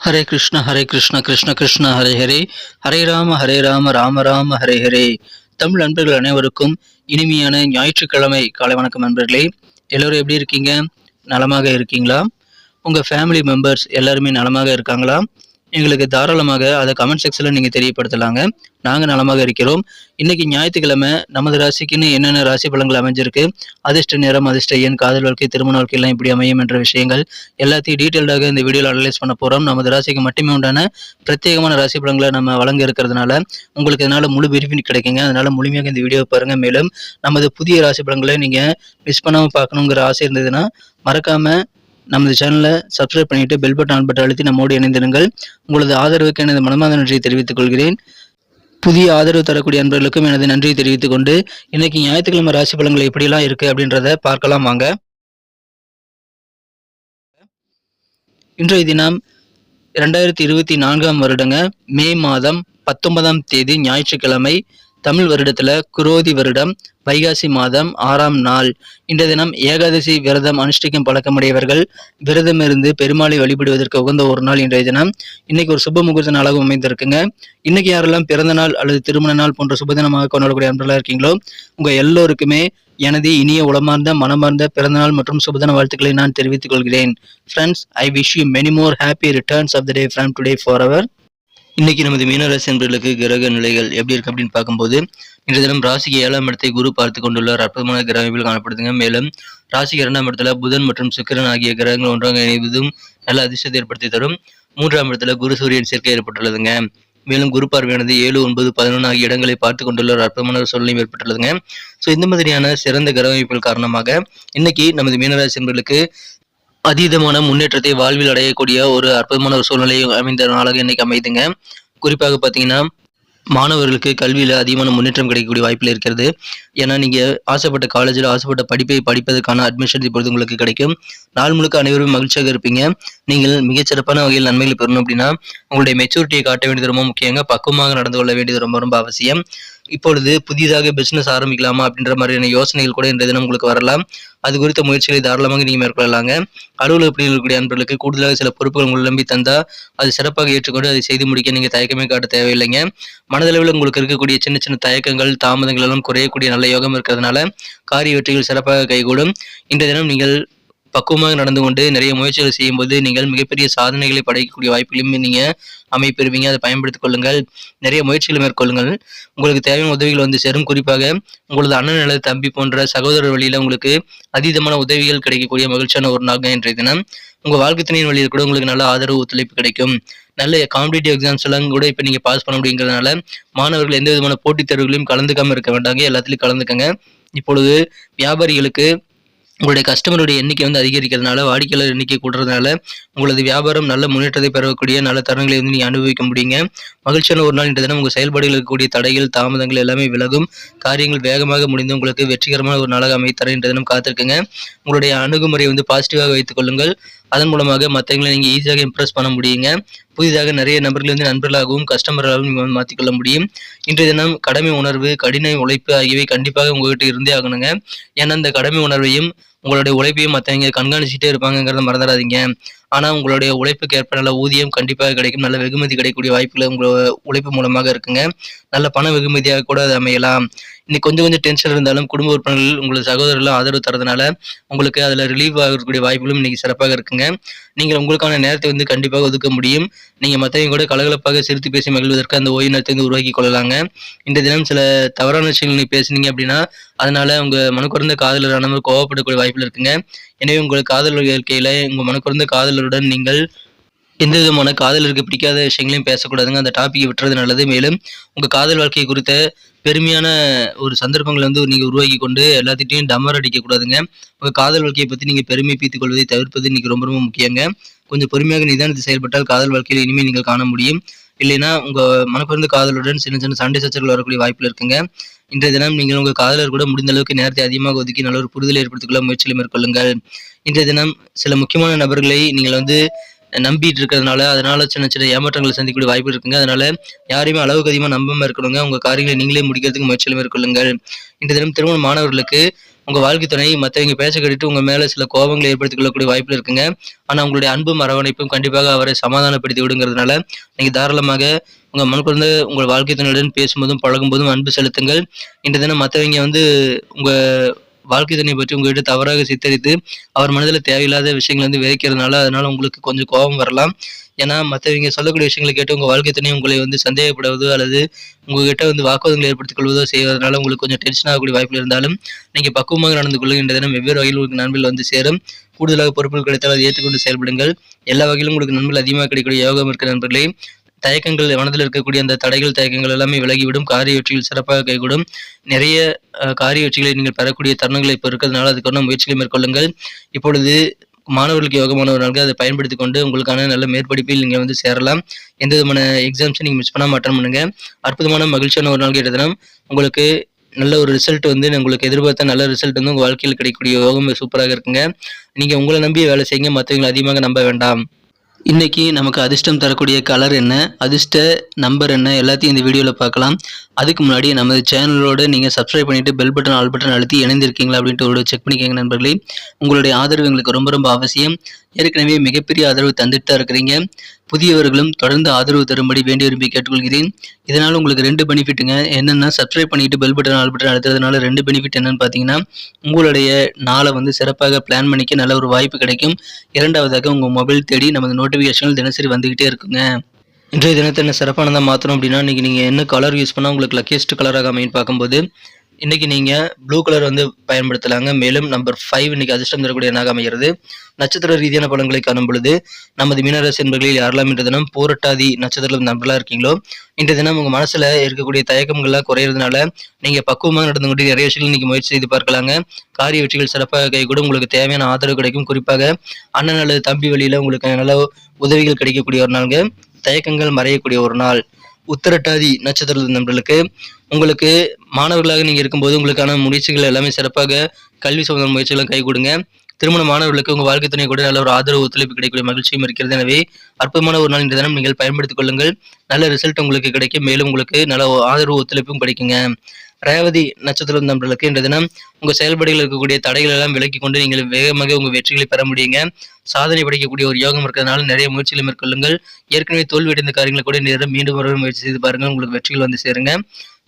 ஹரே கிருஷ்ண கிருஷ்ண கிருஷ்ண ஹரே ஹரே, ஹரே ராம ராம ராம ஹரே ஹரே. தமிழ் நண்பர்கள் அனைவருக்கும் இனிமையான ஞாயிற்றுக்கிழமை காலை வணக்கம் நண்பர்களே. எல்லோரும் எப்படி இருக்கீங்க? நலமாக இருக்கீங்களா? உங்கள் ஃபேமிலி மெம்பர்ஸ் எல்லாருமே நலமாக இருக்காங்களா? எங்களுக்கு தாராளமாக அதை கமெண்ட் செக்ஷனில் நீங்கள் தெரியப்படுத்தலாங்க. நாங்கள் நலமாக இருக்கிறோம். இன்னைக்கு ஞாயிற்றுக்கிழமை நமது ராசிக்குன்னு என்னென்ன ராசி பலன்கள் அமைஞ்சிருக்கு, அதிர்ஷ்ட நேரம், அதிர்ஷ்ட எண், காதல் வாழ்க்கை, திருமண வாழ்க்கை எல்லாம் இப்படி அமையும் என்ற விஷயங்கள் எல்லாத்தையும் டீட்டெயில்டாக இந்த வீடியோவில் அனலைஸ் பண்ண போகிறோம். நமது ராசிக்கு மட்டுமே உண்டான பிரத்யேகமான ராசி பலன்களை நம்ம வழங்க இருக்கிறதுனால உங்களுக்கு இதனால் முழு பெனிஃபிட் கிடைக்குங்க. அதனால் முழுமையாக இந்த வீடியோ பாருங்கள். மேலும் நமது புதிய ராசி பலன்களை நீங்கள் மிஸ் பண்ணாமல் பார்க்கணுங்கிற ஆசை இருந்ததுன்னா மறக்காமல் நமது சேனலை சப்ஸ்கிரைப் பண்ணிட்டு பெல் பட்டன் ஆன் பட்டன் அழுத்தி நம்மோடு இணைந்திருங்கள். உங்களது ஆதரவுக்கு எனது மனமார்ந்த நன்றியை தெரிவித்துக் கொள்கிறேன். புதிய ஆதரவு தரக்கூடிய அன்பர்களுக்கும் எனது நன்றியை தெரிவித்துக் கொண்டு இன்னைக்கு ஞாயிற்றுக்கிழமை ராசி பலன்கள் எப்படிலாம் இருக்கு அப்படின்றத பார்க்கலாம் வாங்க. இன்றைய தினம் 2024 வருடங்க மே மாதம் 19ஆம் தேதி ஞாயிற்றுக்கிழமை, தமிழ் வருடத்துல குரோதி வருடம் வைகாசி மாதம் 6ஆம் நாள். இன்றைய தினம் ஏகாதசி விரதம் அனுஷ்டிக்கும் பழக்கமுடையவர்கள் விரதம் இருந்து பெருமாளை வழிபடுவதற்கு உகந்த ஒரு நாள் இன்றைய தினம். இன்னைக்கு ஒரு சுப முகூர்த்த நாளாக அமைந்திருக்குங்க. இன்னைக்கு யாரெல்லாம் பிறந்த நாள் அல்லது திருமண நாள் போன்ற சுபதினமாக கொண்டாடக்கூடிய அன்பர்களாக இருக்கீங்களோ உங்க எல்லோருக்குமே எனது இனிய உளமார்ந்த மனமார்ந்த பிறந்தநாள் மற்றும் சுபதின வாழ்த்துக்களை நான் தெரிவித்துக் கொள்கிறேன். Friends, I wish you many more happy returns of the day from today for ever. இன்னைக்கு நமது மீனராசி என்பவர்களுக்கு கிரக நிலைகள் எப்படி இருக்கு அப்படின்னு பார்க்கும்போது, இன்றைய தினம் ராசிக்கு 7ஆம் இடத்தை குரு பார்த்து கொண்டுள்ளார். அற்புதமான கிரக அமைப்பில் காணப்படுதுங்க. மேலும் ராசிக்கு 2ஆம் இடத்துல புதன் மற்றும் சுக்கிரன் ஆகிய கிரகங்கள் ஒன்றாக இணைவதும் நல்ல அதிர்ஷ்டத்தை ஏற்படுத்தி தரும். 3ஆம் இடத்துல குரு சூரியன் சேர்க்கை ஏற்பட்டுள்ளதுங்க. மேலும் குரு பார்வையானது 7, 9, 11 ஆகிய இடங்களை பார்த்து கொண்டுள்ள ஒரு அற்புதமான சூழ்நிலை ஏற்பட்டுள்ளதுங்க. ஸோ இந்த மாதிரியான சிறந்த கிரக அமைப்புகள் காரணமாக இன்னைக்கு நமது மீனராசி என்பவர்களுக்கு அதீதமான முன்னேற்றத்தை வாழ்வில் அடையக்கூடிய ஒரு அற்புதமான ஒரு சூழ்நிலை அமைந்த நாளாக இன்னைக்கு அமைதுங்க. குறிப்பாக பார்த்தீங்கன்னா மாணவர்களுக்கு கல்வியில் அதிகமான முன்னேற்றம் கிடைக்கக்கூடிய வாய்ப்பில் இருக்கிறது. ஏன்னா நீங்கள் ஆசைப்பட்ட காலேஜில் ஆசைப்பட்ட படிப்பை படிப்பதற்கான அட்மிஷன் இப்பொழுது உங்களுக்கு கிடைக்கும். நாள் முழுக்க அனைவரும் மகிழ்ச்சியாக இருப்பீங்க. நீங்கள் மிகச்சிறப்பான வகையில் நன்மைகளை பெறணும் அப்படின்னா உங்களுடைய மெச்சூரிட்டியை காட்ட வேண்டியது ரொம்ப முக்கியங்க. பக்குவமாக நடந்து கொள்ள வேண்டியது ரொம்ப ரொம்ப அவசியம். இப்பொழுது புதிதாக பிசினஸ் ஆரம்பிக்கலாமா அப்படின்ற மாதிரியான யோசனைகள் கூட இன்றைய தினம் உங்களுக்கு வரலாம். அது குறித்த முயற்சிகளை தாராளமாக நீங்கள் மேற்கொள்ளலாங்க. அலுவலக பணியில் இருக்கக்கூடிய அன்பர்களுக்கு கூடுதலாக சில பொறுப்புகள் உங்களை நம்பி தந்தா அது சிறப்பாக ஏற்றுக்கொண்டு அதை செய்து முடிக்க நீங்கள் தயக்கமே காட்ட தேவையில்லைங்க. மனதளவில் உங்களுக்கு இருக்கக்கூடிய சின்ன சின்ன தயக்கங்கள், தாமதங்கள் எல்லாம் குறையக்கூடிய நல்ல யோகம் இருக்கிறதுனால காரிய வெற்றிகள் சிறப்பாக கைகூடும். இன்றைய தினம் நீங்கள் பக்குவமாக நடந்து கொண்டு நிறைய முயற்சிகள் செய்யும்போது நீங்கள் மிகப்பெரிய சாதனைகளை படைக்கக்கூடிய வாய்ப்புகளையும் நீங்கள் அமைப்பெறுவீங்க. அதை பயன்படுத்திக் கொள்ளுங்கள். நிறைய முயற்சிகளை மேற்கொள்ளுங்கள். உங்களுக்கு தேவையான உதவிகள் வந்து சேரும். குறிப்பாக உங்களது அண்ணன் அல்லது தம்பி போன்ற சகோதரர் வழியில் உங்களுக்கு அதீதமான உதவிகள் கிடைக்கக்கூடிய மகிழ்ச்சியான ஒரு நாள் இன்றைய தினம். உங்கள் வாழ்க்கை துணையின் வழியில் கூட உங்களுக்கு நல்ல ஆதரவு ஒத்துழைப்பு கிடைக்கும். நல்ல காம்படிட்டிவ் எக்ஸாம்ஸ் எல்லாம் கூட இப்போ நீங்கள் பாஸ் பண்ண முடியுங்கிறதுனால மாணவர்கள் எந்த விதமான போட்டித் தேர்வுகளையும் கலந்துக்காமல் இருக்க வேண்டாங்க. எல்லாத்துலையும் கலந்துக்கங்க. இப்பொழுது வியாபாரிகளுக்கு உங்களுடைய கஸ்டமருடைய எண்ணிக்கை வந்து அதிகரிக்கிறதுனால, வாடிக்கையாளர் எண்ணிக்கை கூடுறதுனால உங்களது வியாபாரம் நல்ல முன்னேற்றத்தை பெறக்கூடிய நல்ல தருணங்களை வந்து நீங்கள் அனுபவிக்க முடியுங்க. மகிழ்ச்சியான ஒரு நாள் இன்றைய தினம். உங்கள் செயல்பாடுகள் இருக்கக்கூடிய தடைகள், தாமதங்கள் எல்லாமே விலகும். காரியங்கள் வேகமாக முடிந்து உங்களுக்கு வெற்றிகரமான ஒரு நாளாக அமைத்தர இன்றைய தினம் காத்திருக்குங்க. உங்களுடைய அணுகுமுறை வந்து பாசிட்டிவாக வைத்துக் கொள்ளுங்கள். அதன் மூலமாக மற்றவங்களை நீங்கள் ஈஸியாக இம்ப்ரெஸ் பண்ண முடியுங்க. புதிதாக நிறைய நபர்கள் வந்து நண்பர்களாகவும் கஸ்டமர்களாகவும் நீங்கள் வந்து மாற்றிக்கொள்ள முடியும். இன்றைய தினம் கடமை உணர்வு, கடின உழைப்பு ஆகியவை கண்டிப்பாக உங்கள்கிட்ட இருந்தே ஆகணுங்க. ஏன்னா இந்த கடமை உணர்வையும் உங்களுடைய உழைப்பையும் மற்றவங்க கண்காணிச்சுட்டே இருப்பாங்கிறத மறந்துடாதீங்க. ஆனால் உங்களுடைய உழைப்புக்கு ஏற்ப நல்ல ஊதியம் கண்டிப்பாக கிடைக்கும். நல்ல வெகுமதி கிடைக்கக்கூடிய வாய்ப்புகள் உங்களோட உழைப்பு மூலமாக இருக்குங்க. நல்ல பண வெகுமதியாக கூட அது அமையலாம். இன்னைக்கு கொஞ்சம் டென்ஷன் இருந்தாலும் குடும்ப உறுப்பினர்கள் உங்களது சகோதரர்கள் ஆதரவு தரதுனால உங்களுக்கு அதில் ரிலீவ் ஆகக்கூடிய வாய்ப்புகளும் இன்னைக்கு சிறப்பாக இருக்குங்க. நீங்கள் உங்களுக்கான நேரத்தை வந்து கண்டிப்பாக ஒதுக்க முடியும். நீங்கள் மற்றவங்க கூட கலகலப்பாக சிரித்து பேசி மகிழ்வதற்கு அந்த ஓய்வு நேரத்தை வந்து உருவாக்கி கொள்ளலாங்க. இந்த தினம் சில தவறான விஷயங்கள் நீங்கள் பேசுனீங்க அப்படின்னா அதனால உங்கள் மனக்குறந்த காதலரானவர் கோவப்படக்கூடிய வாய்ப்புகள் இருக்குங்க. எனவே உங்கள் காதல் வாழ்க்கையில் உங்கள் மனக்குறந்த காதலருடன் நீங்கள் எந்த விதமான காதலருக்கு பிடிக்காத விஷயங்களையும் பேசக்கூடாதுங்க. அந்த டாப்பிக்கை விட்டுறது நல்லது. மேலும் உங்கள் காதல் வாழ்க்கை குறித்த பெருமையான ஒரு சந்தர்ப்பங்களை வந்து நீங்கள் உருவாக்கி கொண்டு எல்லாத்திட்டையும் டம்மர் அடிக்கக்கூடாதுங்க. உங்கள் காதல் வாழ்க்கையை பற்றி நீங்கள் பெருமை பீத்துக் கொள்வதை தவிர்ப்பது இன்னைக்கு ரொம்ப ரொம்ப முக்கியங்க. கொஞ்சம் பொறுமையாக நிதானத்தை செயல்பட்டால் காதல் வாழ்க்கையில் இனிமேல் நீங்கள் காண முடியும். இல்லைன்னா உங்கள் மனக்குறந்த காதலுடன் சின்ன சின்ன சண்டை சச்சரவுகள் வரக்கூடிய வாய்ப்பில் இருக்குங்க. இன்றைய தினம் நீங்கள் உங்கள் காதலர் கூட முடிந்த அளவுக்கு நேரத்தை அதிகமாக ஒதுக்கி நல்ல ஒரு புரிதலை ஏற்படுத்திக்கொள்ள முயற்சிகளை மேற்கொள்ளுங்கள். இன்றைய தினம் சில முக்கியமான நபர்களை நீங்கள் வந்து நம்பிட்டு இருக்கிறதுனால அதனால சின்ன சின்ன ஏமாற்றங்களை சந்திக்கக்கூடிய வாய்ப்பு இருக்குங்க. அதனால யாரையுமே அளவுக்கு அதிகமாக நம்பாம இருக்கணுங்க. உங்க காரியங்களை நீங்களே முடிக்கிறதுக்கு முயற்சிகளை மேற்கொள்ளுங்கள். இந்த தினம் திருமண மாணவர்களுக்கு உங்கள் வாழ்க்கை துணை மற்றவங்க பேச்ச கேட்டுட்டு உங்கள் மேலே சில கோபங்களை ஏற்படுத்திக் கொள்ளக்கூடிய வாய்ப்பில் இருக்குங்க. ஆனால் உங்களுடைய அன்பும் அரவணைப்பும் கண்டிப்பாக அவரை சமாதானப்படுத்தி விடுங்கிறதுனால நீங்கள் தாராளமாக உங்கள் மனக்குழந்த உங்கள் வாழ்க்கை துணையுடன் பேசும்போதும் பழகும்போதும் அன்பு செலுத்துங்கள். இன்றைய தினம் மற்றவங்க உங்கள் வாழ்க்கை துணையை பற்றி உங்ககிட்ட தவறாக சித்தரித்து அவர் மனதில் தேவையில்லாத விஷயங்கள் விதைக்கிறதுனால அதனால உங்களுக்கு கொஞ்சம் கோபம் வரலாம். ஏன்னா மற்றவங்க சொல்லக்கூடிய விஷயங்களை கேட்டு உங்கள் வாழ்க்கை துணை உங்களை சந்தேகப்படுவதோ அல்லது உங்ககிட்ட வாக்குவாதங்களை ஏற்படுத்திக் கொள்வதோ செய்வதனால உங்களுக்கு கொஞ்சம் டென்ஷன் ஆகக்கூடிய வாய்ப்பில் இருந்தாலும் நீங்கள் பக்குவமாக நடந்து கொள்ளுகின்ற தினம் வெவ்வேறு வகையில் உங்களுக்கு நண்பர்கள் சேரும். கூடுதலாக பொறுப்புகள் கிடைத்தால் அதை ஏற்றுக்கொண்டு செயல்படுங்கள். எல்லா வகையிலும் உங்களுக்கு நண்பர்கள் அதிகமாக கிடைக்கக்கூடிய யோகம் இருக்கிற நண்பர்களே. தயக்கங்கள் மனதில் இருக்கக்கூடிய அந்த தடைகள் தயக்கங்கள் எல்லாமே விலகிவிடும். காரிய வெற்றிகள் சிறப்பாக கைகூடும். நிறைய காரிய வெற்றிகளை நீங்கள் பெறக்கூடிய தருணங்களை இப்போ இருக்கிறதுனால அதுக்கான முயற்சிகளை மேற்கொள்ளுங்கள். இப்பொழுது மாணவர்களுக்கு யோகமான ஒரு நாட்கள் அதை பயன்படுத்தி கொண்டு உங்களுக்கான நல்ல மேற்படிப்பில் நீங்கள் சேரலாம். எந்த விதமான எக்ஸாம்ஸும் நீங்கள் மிஸ் பண்ணாமல் அட்டன் பண்ணுங்க. அற்புதமான மகிழ்ச்சியான ஒரு நாள் கேட்ட தினம் உங்களுக்கு நல்ல ஒரு ரிசல்ட் உங்களுக்கு எதிர்பார்த்த நல்ல ரிசல்ட் உங்கள் வாழ்க்கையில் கிடைக்கக்கூடிய யோகம் சூப்பராக இருக்குங்க. நீங்கள் உங்களை நம்பி வேலை செய்யுங்க, மற்றவங்களை அதிகமாக நம்ப வேண்டாம். இன்னைக்கு நமக்கு அதிர்ஷ்டம் தரக்கூடிய கலர் என்ன, அதிர்ஷ்ட நம்பர் என்ன, எல்லாத்தையும் இந்த வீடியோவில் பார்க்கலாம். அதுக்கு முன்னாடி நமது சேனலோடு நீங்கள் சப்ஸ்கிரைப் பண்ணிவிட்டு பெல் பட்டன் ஆல் பட்டன் அழுத்தி இணைந்திருக்கீங்களா அப்படின்ட்டு ஒரு செக் பண்ணிக்கோங்க நண்பர்களே. உங்களுடைய ஆதரவு எங்களுக்கு ரொம்ப ரொம்ப அவசியம். ஏற்கனவே மிகப்பெரிய ஆதரவு தந்துட்டு தான் இருக்கிறீங்க. புதியவர்களும் தொடர்ந்து ஆதரவு தரும்படி வேண்டி விரும்பி கேட்டுக்கொள்கிறேன். இதனால் உங்களுக்கு 2 பெனிஃபிட்டுங்க. என்னென்னா சப்ஸ்கிரைப் பண்ணிவிட்டு பெல் பட்டன் ஆல் பட்டன் அழுத்துறதுனால 2 பெனிஃபிட் என்னென்னு பார்த்தீங்கன்னா, உங்களுடைய நாளை சிறப்பாக பிளான் பண்ணிக்க நல்ல ஒரு வாய்ப்பு கிடைக்கும். இரண்டாவதாக உங்கள் மொபைல் தேடி நமது நோட்டிஃபிகேஷன்கள் தினசரி வந்துக்கிட்டே இருக்குங்க. இன்றைய தினத்தை என்ன சிறப்பானதாக மாற்றணும் அப்படின்னா, இன்றைக்கி நீங்கள் என்ன கலர் யூஸ் பண்ணால் உங்களுக்கு லக்கியஸ்ட் கலராக அமைன்னு பார்க்கும்போது இன்றைக்கி நீங்கள் ப்ளூ கலர் பயன்படுத்தலாங்க. மேலும் நம்பர் 5 இன்றைக்கி அதிர்ஷ்டம் தரக்கூடிய எண்ணாக அமைகிறது. நட்சத்திர ரீதியான பலன்களை காணும் பொழுது நமது மீனராசி என்பர்களில் யாரெல்லாம் இன்றைய தினம் பூரட்டாதி நட்சத்திரம் நண்பர்களாக இருக்கீங்களோ, இன்றைய தினம் உங்கள் மனசில் இருக்கக்கூடிய தயக்கங்கள்லாம் குறையிறதுனால நீங்கள் பக்குவமாக நடந்து கொண்டு நிறைய விஷயங்கள் இன்றைக்கி முயற்சி செய்து பார்க்கலாங்க. காரிய வெற்றிகள் சிறப்பாக கைகூடும். உங்களுக்கு தேவையான ஆதரவு கிடைக்கும். குறிப்பாக அண்ணன் அல்லது தம்பி வழியில் உங்களுக்கு நல்ல உதவிகள் கிடைக்கக்கூடிய ஒரு நாளுங்க. தயக்கங்கள் மறையக்கூடிய ஒரு நாள். உத்திரட்டாதி நட்சத்திர நண்பர்களுக்கு உங்களுக்கு மாணவர்களாக நீங்கள் இருக்கும்போது உங்களுக்கான முயற்சிகள் எல்லாமே சிறப்பாக கல்வி சம்பந்தமான முயற்சிகளும் கை கொடுங்க. திருமண மாணவர்களுக்கு உங்கள் வாழ்க்கை துணை கூட நல்ல ஒரு ஆதரவு ஒத்துழைப்பு கிடைக்கக்கூடிய மகிழ்ச்சியும் இருக்கிறது. எனவே அற்புதமான ஒரு நாள் இன்றைய தினம் நீங்கள் பயன்படுத்திக் கொள்ளுங்கள். நல்ல ரிசல்ட் உங்களுக்கு கிடைக்கும். மேலும் உங்களுக்கு நல்ல ஆதரவு ஒத்துழைப்பும் கிடைக்குங்க. ரேவதி நட்சத்திரம் நண்பர்களுக்கு இன்றைய தினம் உங்கள் செயல்பாடுகள் இருக்கக்கூடிய தடைகள் எல்லாம் விலக்கி கொண்டு நீங்கள் வேகமாக உங்கள் வெற்றிகளை பெற முடியுங்க. சாதனை படைக்கக்கூடிய ஒரு யோகம் இருக்கிறதுனால நிறைய முயற்சிகளை மேற்கொள்ளுங்கள். ஏற்கனவே தோல்வியடைந்த காரியங்களை கூட நேரம் மீண்டும் ஒரு முயற்சி செய்து பாருங்கள். உங்களுக்கு வெற்றிகள் சேருங்க.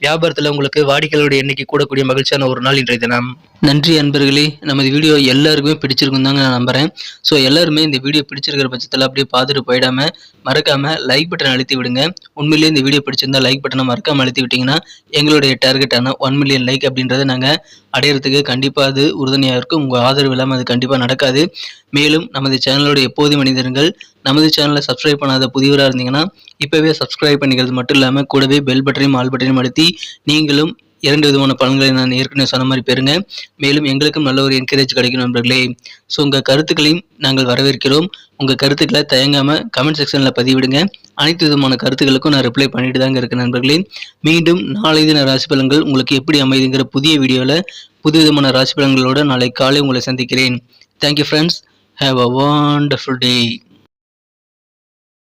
வியாபாரத்தில் உங்களுக்கு வாடிக்கையாளருடைய எண்ணிக்கை கூடக்கூடிய மகிழ்ச்சியான ஒரு நாள் இன்றைய தினம். நன்றி அன்பர்களே. நமது வீடியோ எல்லாருக்குமே பிடிச்சிருக்கும் தாங்க நான் நம்புறேன். ஸோ எல்லாருமே இந்த வீடியோ பிடிச்சிருக்கிற பட்சத்தில் அப்படியே பார்த்துட்டு போயிடாம மறக்காம லைக் பட்டன் அழுத்தி விடுங்க. உண்மையிலேயே இந்த வீடியோ பிடிச்சிருந்தா லைக் பட்டனை மறக்காம அழுத்தி விட்டீங்கன்னா எங்களுடைய டார்கெட்டான 1 மில்லியன் லைக் அப்படின்றத நாங்கள் அடையிறதுக்கு கண்டிப்பாக அது உறுதுணையாக இருக்கும். உங்கள் ஆதரவு இல்லாமல் அது கண்டிப்பாக நடக்காது. மேலும் நமது சேனலோட எப்போதும் மனிதர்கள் நமது சேனலை சப்ஸ்கிரைப் பண்ணாத புதியவராக இருந்தீங்கன்னா இப்போவே சப்ஸ்கிரைப் பண்ணிக்கிறது மட்டும் இல்லாமல் கூடவே பெல் பட்டனையும் ஆல் பட்டனையும் அழுத்தி நீங்களும் 2 விதமான பலன்களை நான் ஏற்கனவே சொன்ன மாதிரி பெறுங்க. மேலும் எங்களுக்கும் நல்ல ஒரு என்கரேஜ் கிடைக்கும் நண்பர்களே. ஸோ உங்கள் கருத்துக்களையும் நாங்கள் வரவேற்கிறோம். உங்கள் கருத்துக்களை தயங்காமல் கமெண்ட் செக்ஷனில் பதிவிடுங்க. அனைத்து விதமான கருத்துக்களுக்கும் நான் ரிப்ளை பண்ணிட்டு தாங்க இருக்கேன் நண்பர்களே. மீண்டும் நாளை தின ராசி பலன்கள் உங்களுக்கு எப்படி அமைதுங்கிற புதிய வீடியோவில் புது விதமான ராசி பலன்களோடு நாளை காலை உங்களை சந்திக்கிறேன். Thank you friends. Have a wonderful day.